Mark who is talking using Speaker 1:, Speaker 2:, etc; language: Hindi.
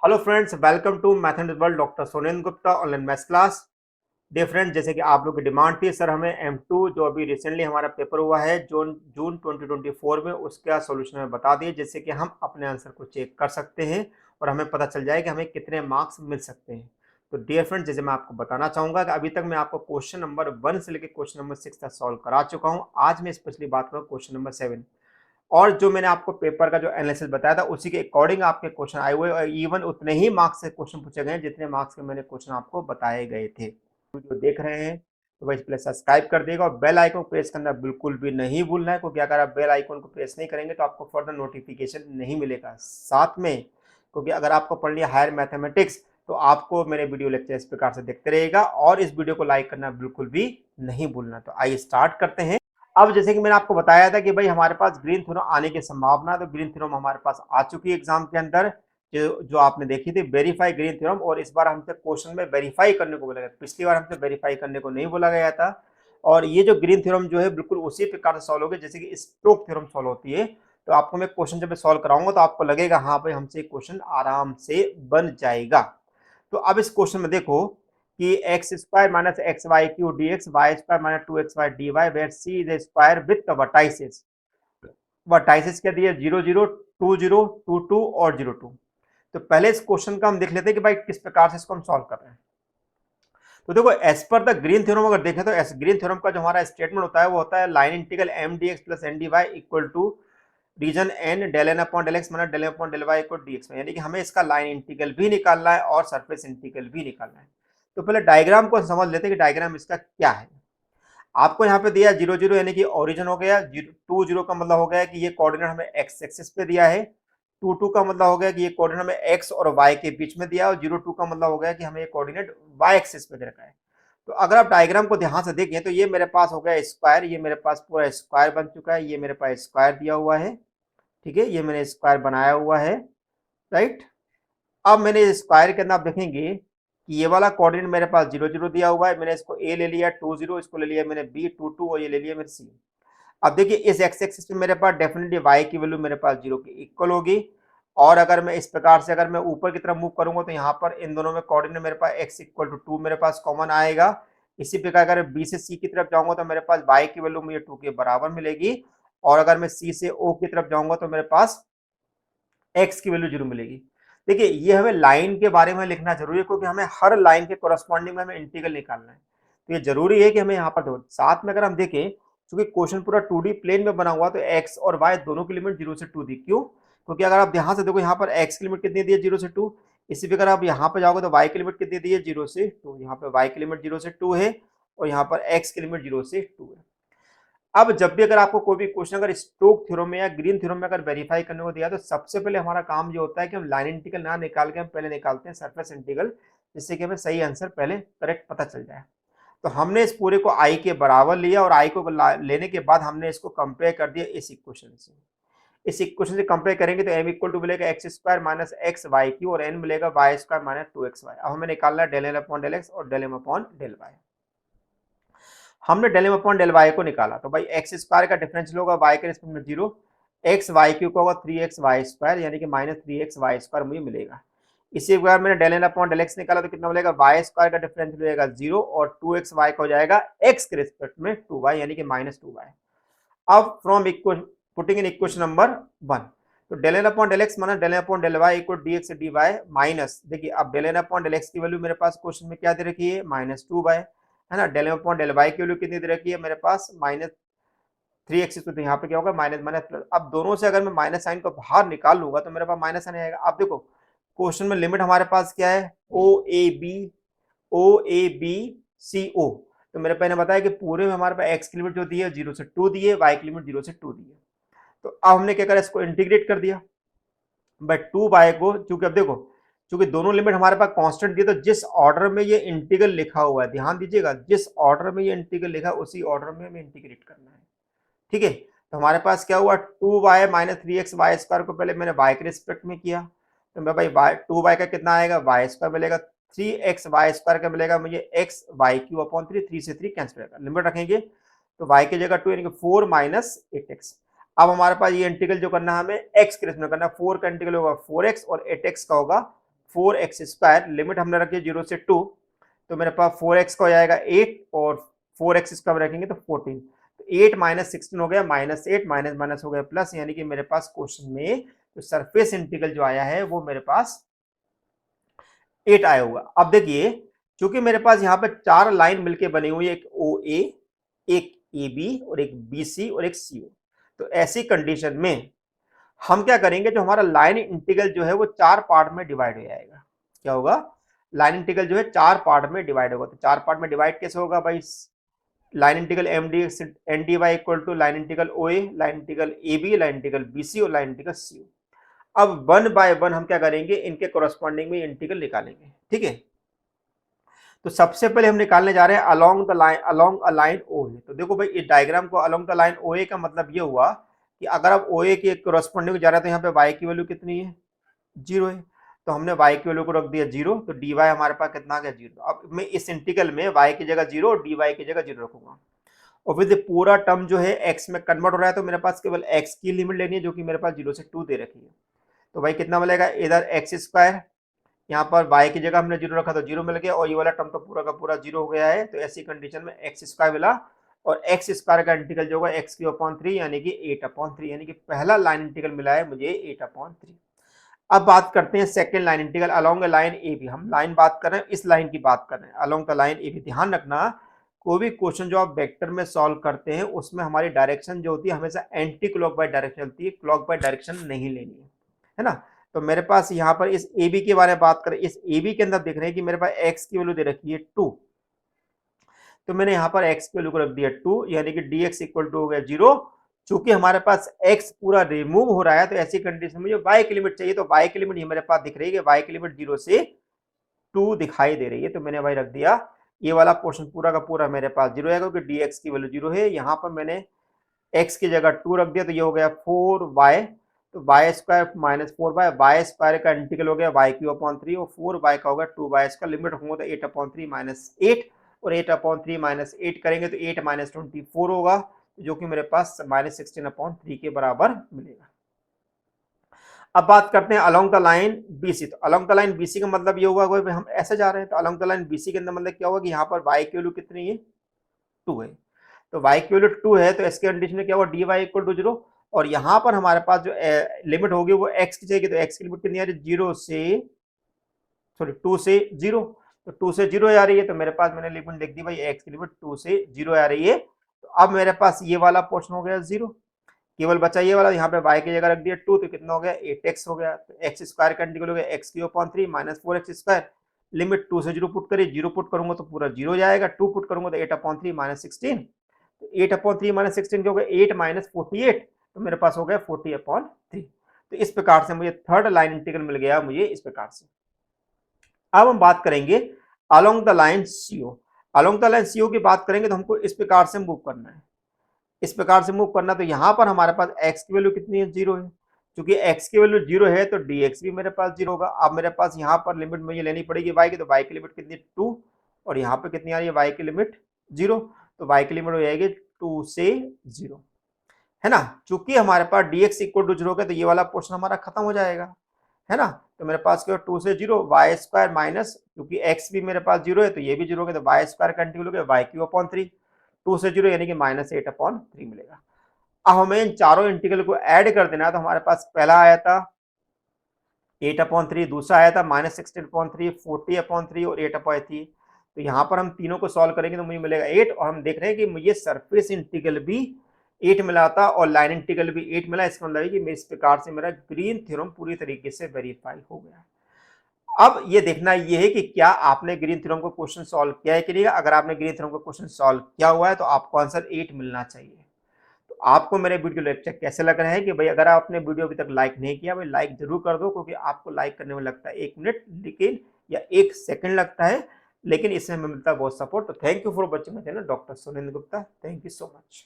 Speaker 1: Hello friends, welcome to mathematics world. Doctor Sonen Gupta online maths class. Dear friends, जैसे कि आप लोग की डिमांड थी सर हमें M2 जो अभी रिसेंटली हमारा पेपर हुआ है जून जून 2024 में, उसका सॉल्यूशन हमें बता दिए जिससे कि हम अपने आंसर को चेक कर सकते हैं और हमें पता चल जाए कि हमें कितने मार्क्स मिल सकते हैं। तो डियर फ्रेंड्स, जैसे मैं आपको बताना चाहूँगा कि अभी तक मैं आपको क्वेश्चन नंबर 1 से लेकर क्वेश्चन नंबर 6 तक सॉल्व करा चुका हूँ। आज मैं स्पेशली बात करूँ क्वेश्चन नंबर 7, और जो मैंने आपको पेपर का जो एनालिसिस बताया था उसी के अकॉर्डिंग आपके क्वेश्चन आए हुए, और इवन उतने ही मार्क्स से क्वेश्चन पूछे गए जितने मार्क्स के मैंने क्वेश्चन आपको बताए गए थे। वीडियो देख रहे हैं तो भाई पहले सब्सक्राइब कर देगा और बेल आइकन प्रेस करना बिल्कुल भी नहीं भूलना है, क्योंकि अगर आप बेल आइकन को प्रेस नहीं करेंगे तो आपको फर्दर नोटिफिकेशन नहीं मिलेगा। साथ में क्योंकि अगर आपको पढ़नी है हायर मैथमेटिक्स तो आपको मेरे वीडियो लेक्चर इस प्रकार से देखते रहेगा, और इस वीडियो को लाइक करना बिल्कुल भी नहीं भूलना। तो आइए स्टार्ट करते हैं। अब जैसे कि मैंने आपको बताया था कि भाई हमारे पास ग्रीन थ्योरम आने की संभावना है, तो ग्रीन थ्योरम हमारे पास आ चुकी है एग्जाम के अंदर, जो आपने देखी थी वेरीफाई ग्रीन थ्योरम। और इस बार हमसे क्वेश्चन में वेरीफाई करने को बोला गया, पिछली बार हमसे वेरीफाई करने को नहीं बोला गया था। और ये जो ग्रीन थ्योरम जो है बिल्कुल उसी प्रकार से सॉल्व होगी जैसे कि स्टोक थ्योरम सॉल्व होती है। तो आपको मैं क्वेश्चन जब सॉल्व कराऊंगा तो आपको लगेगा हाँ भाई हमसे क्वेश्चन आराम से बन जाएगा। तो अब इस क्वेश्चन में देखो कि x square minus x y q d x y square minus two x y d y where C is square with vertices. Vertices क्या दिया? 0 0 2 0 2 2 और 0 2। तो पहले इस क्वेश्चन का हम देख लेते हैं कि भाई किस प्रकार से इसको हम सॉल्व कर रहे हैं। तो देखो as per the green theorem अगर देखें तो एस ग्रीन थ्योरम का जो हमारा स्टेटमेंट होता है वो होता है line integral M d x plus N d y equal to region N del N upon del x minus del N upon del y equal d x में, यानी कि हमें इसका लाइन इंटीग्रल भी निकालना है और सरफेस इंटीग्रल भी निकालना है। तो पहले डायग्राम को समझ लेते हैं कि डायग्राम इसका क्या है। आपको यहाँ पे दिया 0 0 यानी कि ओरिजिन हो गया, 2 0 का मतलब हो गया कि ये कोऑर्डिनेट हमें एक्स एक्सिस पे दिया है, 2 2 का मतलब हो गया कि ये कोऑर्डिनेट हमें एक्स और वाई के बीच में दिया, और 0 2 का मतलब हो गया कि हमें ये कोऑर्डिनेट वाई एक्सिस पे दे रखा है। तो अगर आप डायग्राम को ध्यान से देखें तो ये मेरे पास हो गया स्क्वायर, ये मेरे पास पूरा स्क्वायर बन चुका है, ये मेरे पास स्क्वायर दिया हुआ है, ठीक है, ये मैंने स्क्वायर बनाया हुआ है, राइट। अब मैंने स्क्वायर के अंदर आप देखेंगे कि ये वाला कोऑर्डिनेट मेरे पास 0 0 दिया हुआ है, मैंने इसको ए ले लिया 2 0, इसको ले लिया मैंने बी 2 2, और ये ले लिया मेरे सी। अब देखिए इस एक्स एक्सिस पे मेरे पास डेफिनेटली वाई की वैल्यू मेरे पास 0 के इक्वल होगी, और अगर मैं इस प्रकार से अगर मैं ऊपर की तरफ मूव करूंगा तो यहाँ पर इन दोनों में कोऑर्डिनेट मेरे पास x इक्वल टू 2 मेरे पास कॉमन आएगा। इसी प्रकार अगर b से c की तरफ जाऊंगा तो मेरे पास y की वैल्यू मुझे 2 के बराबर मिलेगी, और अगर मैं c से o की तरफ जाऊंगा तो मेरे पास x की वैल्यू 0 मिलेगी। देखिए ये हमें लाइन के बारे में लिखना जरूरी है, क्योंकि हमें हर लाइन के कोरस्पॉन्डिंग में हमें इंटीग्रल निकालना है। तो ये जरूरी है कि हमें यहाँ पर साथ में अगर हम देखें, क्योंकि क्वेश्चन पूरा 2D प्लेन में बना हुआ, तो x और y दोनों की लिमिट 0 से 2 दी। क्यों? क्योंकि अगर आप ध्यान से देखो यहाँ पर x की लिमिट कितनी दी है? 0 से 2। इसी प्रकार आप यहाँ पर जाओगे तो y की लिमिट कितनी दी है? 0 से 2। यहाँ पे y की लिमिट 0 से 2 है, और यहाँ पर x की लिमिट 0 से 2 है। अब जब भी अगर आपको कोई भी क्वेश्चन अगर स्टोक थ्योरम में या ग्रीन थ्योरम में अगर वेरीफाई करने को दिया, तो सबसे पहले हमारा काम जो होता है कि हम लाइन इंटीग्रल ना निकाल के हम पहले निकालते हैं सरफेस इंटीग्रल, जिससे कि हमें सही आंसर पहले करेक्ट पता चल जाए। तो हमने इस पूरे को आई के बराबर लिया, और आई को लेने के बाद हमने इसको कंपेयर कर दिया इस इक्वेशन से। इस इक्वेशन से कंपेयर करेंगे तो m इक्वल टू मिलेगा x square minus x y q, और n मिलेगा वाई स्क्वायर माइनस 2xy। अब हमें निकालना है del N upon del x और del M upon del y. हमने del M upon del y को निकाला, तो भाई एक्स स्क्वायर का डिफरेंशियल होगा वाई के रिस्पेक्ट में 0, एक्स वाई क्यू का होगा 3x वाई स्क्वायर, यानी कि माइनस 3x वाई स्क्वायर मुझे मिलेगा। इसी बार मैंने del N upon del x निकाला तो कितना मिलेगा? वाई स्क्वायर का डिफरेंशियल मिलेगा 0, और 2x वाई का हो जाएगा x के रिस्पेक्ट में 2y, यानी कि माइनस 2y। अब from equation putting in equation number 1, तो del N upon del x minus del N upon del y equal d x d y minus, देखिए अब del N upon del x की वैल्यू मेरे पास क्वेश्चन में क्या दे रखी है? माइनस 2y, है ना। Del M upon del y की वैल्यू कितनी दे रखी है मेरे पास? माइनस 3x, तो यहाँ पे क्या होगा? Minus minus plus. अब दोनों से अगर मैं माइनस साइन को बाहर निकाल लूंगा तो मेरे पास माइनस साइन आएगा। अब देखो क्वेश्चन में लिमिट हमारे पास क्या है? ओ ए बी तो मेरे पहले बताया कि पूरे में हमारे पास x की लिमिट जो दी है 0 से 2 दी है, y की लिमिट 0 से 2 दी है। तो अब हमने क्या करा? इसको इंटीग्रेट कर दिया बाय 2y को, क्योंकि अब देखो क्योंकि दोनों लिमिट हमारे पास कांस्टेंट दी है, तो जिस ऑर्डर में ये इंटीग्रल लिखा हुआ है, ध्यान दीजिएगा, जिस ऑर्डर में ये इंटीग्रल लिखा है उसी ऑर्डर में हमें इंटीग्रेट करना है, ठीक है। तो हमारे पास क्या हुआ? 2y minus 3x Y square को पहले मैंने y के रिस्पेक्ट में किया, तो मैं भाई 2y का कितना आएगा? वाई स्क्वायर मिलेगा, 3x वाई स्क्वायर का मिलेगा मुझे x वाई क्यू अपॉन 3 से 3 कैंसिल रहेगा, लिमिट रखेंगे तो y की जगह 2 यानी कि 4 माइनस 8x। अब हमारे पास ये इंटीग्रल जो करना है हमें x के रिस्पेक्ट में करना है, 4 का इंटीग्रल होगा 4x और 8x का होगा 4x², लिमिट हमने रखी 0 से 2, तो मेरे पास 4x का हो जाएगा 8 और 4x हम रखेंगे तो 14, तो 8 माइनस 16 हो गया -8, माइनस माइनस हो गया प्लस, यानी कि मेरे पास क्वेश्चन में तो सरफेस इंटीग्रल जो आया है वो मेरे पास 8 आया हुआ। अब देखिए, चूंकि मेरे पास यहाँ पे 4 लाइन मिलके बनी हुई है, एक OA, एक AB और एक BC और एक CO, तो ऐसी कंडीशन में हम क्या करेंगे, जो हमारा लाइन इंटीग्रल जो है वो 4 पार्ट में डिवाइड हो जाएगा। क्या होगा, लाइन इंटीग्रल जो है 4 पार्ट में डिवाइड होगा। तो 4 पार्ट में डिवाइड कैसे होगा भाई, line integral MDX NDY equal to line integral OA, line integral AB, line integral BC और लाइन इंटीग्रल CO। अब 1 बाय 1 हम क्या करेंगे, इनके कोरस्पॉन्डिंग में इंटीग्रल निकालेंगे। ठीक है, तो सबसे पहले हम निकालने जा रहे हैं along the line, along a line OA। तो देखो भाई, इस डायग्राम को अलोंग द लाइन OA का मतलब ये हुआ कि अगर आप OA के कोरस्पॉन्डिंग जा रहे हैं तो यहाँ पे y की वैल्यू कितनी है, 0 है, तो हमने y की वैल्यू को रख दिया 0, तो dy हमारे पास कितना आ गया, 0। अब मैं इस इंटीग्रल में y की जगह 0 और dy की जगह 0 रखूंगा, और फिर पूरा टर्म जो है x में कन्वर्ट हो रहा है, तो मेरे पास केवल x की लिमिट लेनी है, जो कि मेरे पास 0 से 2 दे रखी है। तो भाई कितना मिलेगा, इधर x², यहाँ पर y की जगह हमने 0 रखा तो 0 मिल गया, और ये वाला टर्म तो पूरा का पूरा 0 हो गया है। तो ऐसी कंडीशन में x² मिला, और x² का इंटीग्रल जो होगा x³ यानी कि 8/3, यानी कि पहला लाइन इंटीग्रल मिला है मुझे 8/3। अब बात करते हैं second line integral along line AB। हम लाइन बात कर रहे हैं, इस लाइन की बात कर रहे हैं, अलोंग द लाइन AB। ध्यान रखना, कोई भी क्वेश्चन जो आप वेक्टर में सॉल्व करते हैं उसमें हमारी डायरेक्शन जो होती है हमेशा एंटी क्लॉकवाइज डायरेक्शन होती है, क्लॉकवाइज डायरेक्शन नहीं लेनी है ना। तो मेरे पास यहाँ पर इस AB के बारे में बात करें, इस AB के अंदर देख रहे हैं कि मेरे पास x की वैल्यू दे रखी है 2, तो मैंने यहाँ पर x की वैल्यू को रख दिया 2, यानी कि dx इक्वल टू हो गया 0। चूंकि हमारे पास x पूरा रिमूव हो रहा है, तो ऐसी कंडीशन में जो y की लिमिट चाहिए, तो y की लिमिट मेरे पास दिख रही है कि y की लिमिट 0 से 2 दिखाई दे रही है, तो मैंने भाई रख दिया ये वाला पोर्शन पूरा का पूरा मेरे पास 0 है, क्योंकि dx की वैल्यू 0 है। यहाँ पर मैंने x की जगह 2 रख दिया, तो ये हो गया 4y, तो y² माइनस 4y, y² का इंटीग्रल हो गया y³ और 4y का होगा 2y, इसका लिमिट रखूंगा तो 8/3 माइनस 8, और 8/3 माइनस 8 करेंगे तो 8 माइनस 24 होगा, जो कि मेरे पास -16/3 के बराबर मिलेगा। अब बात करते हैं अलोंग द लाइन BC। तो अलोंग द लाइन BC का मतलब ये हुआ कि हम ऐसे जा रहे हैं, तो अलोंग द लाइन BC के अंदर मतलब क्या होगा कि यहाँ पर y की वैल्यू कितनी है, 2 है, तो y की वैल्यू 2 है, तो इसके कंडीशन में क्या होगा, dy इक्वल टू 0, और यहाँ पर हमारे पास जो लिमिट होगी वो x की जाएगी, तो x की लिमिट कितनी आ रही है, 2 से 0, तो 2 से 0 आ रही है, तो मेरे पास मैंने लिमिट लिख दी भाई, x की लिमिट 2 से 0 आ रही है। तो अब मेरे पास ये वाला पोर्शन हो गया 0, केवल बचा ये वाला, यहाँ पे y की जगह रख दिया 2, तो कितना हो गया, 8x हो गया, तो x² का इंटीग्रल हो गया x³ माइनस 4x², लिमिट 2 से 0 पुट करिए, 0 पुट करूंगा तो पूरा 0 जाएगा, 2 पुट करूंगा तो 8/3 माइनस 16, तो 8/3 माइनस 16 क्या हो गया, 8 माइनस 48, तो मेरे पास हो गया 40/3। तो इस प्रकार से मुझे थर्ड लाइन इंटीग्रल मिल गया मुझे इस प्रकार से। अब हम बात करेंगे along the line CO। Along the line CO की बात करेंगे तो हमको इस प्रकार से मूव करना है, इस प्रकार से मूव करना। तो यहाँ पर हमारे पास x की वैल्यू कितनी है, 0 है, क्योंकि x की वैल्यू 0 है तो dx भी मेरे पास 0 होगा। अब मेरे पास यहाँ पर लिमिट मुझे लेनी पड़ेगी y की, तो y की लिमिट कितनी है, 2, और यहाँ पे कितनी आ रही है, y की लिमिट 0, तो y की लिमिट हो जाएगी 2 से 0, है ना। चूंकि हमारे पास dx इक्वल टू 0 है, तो ये वाला पोर्शन हमारा खत्म हो जाएगा, है ना। तो मेरे पास क्या 2 से 0, y² माइनस, क्योंकि x भी मेरे पास 0 है तो ये भी 0 है, तो y² का इंटीग्रल हो गया y³/3, 2 से 0 यानी कि -8/3 मिलेगा। अब हमें इन चारों इंटीग्रल को ऐड कर देना है, तो हमारे पास पहला आया था 8/3, दूसरा आया था -16/3, 40/3 और 8/3। तो यहाँ पर हम तीनों को सॉल्व करेंगे तो मुझे मिलेगा 8, और हम देख रहे हैं कि मुझे सरफेस इंटीग्रल भी 8 मिला था और लाइन इंटीग्रल भी 8 मिला। इसका मतलब है कि इस प्रकार से मेरा ग्रीन थ्योरम पूरी तरीके से वेरीफाई हो गया। अब ये देखना ये है कि क्या आपने ग्रीन थ्योरम को क्वेश्चन सॉल्व किया है कि नहीं। अगर आपने ग्रीन थ्योरम को क्वेश्चन सॉल्व किया हुआ है तो आपको आंसर 8 मिलना चाहिए। तो आपको मेरे वीडियो लेक्चर कैसे लग रहे हैं कि भाई, अगर आपने वीडियो अभी तक लाइक नहीं किया भाई लाइक जरूर कर दो, क्योंकि आपको लाइक करने में लगता है 1 मिनट लेकिन, या 1 सेकंड लगता है, लेकिन इससे हमें मिलता है बहुत सपोर्ट। तो thank you for watching my channel doctor Sunil Gupta. Thank you so much.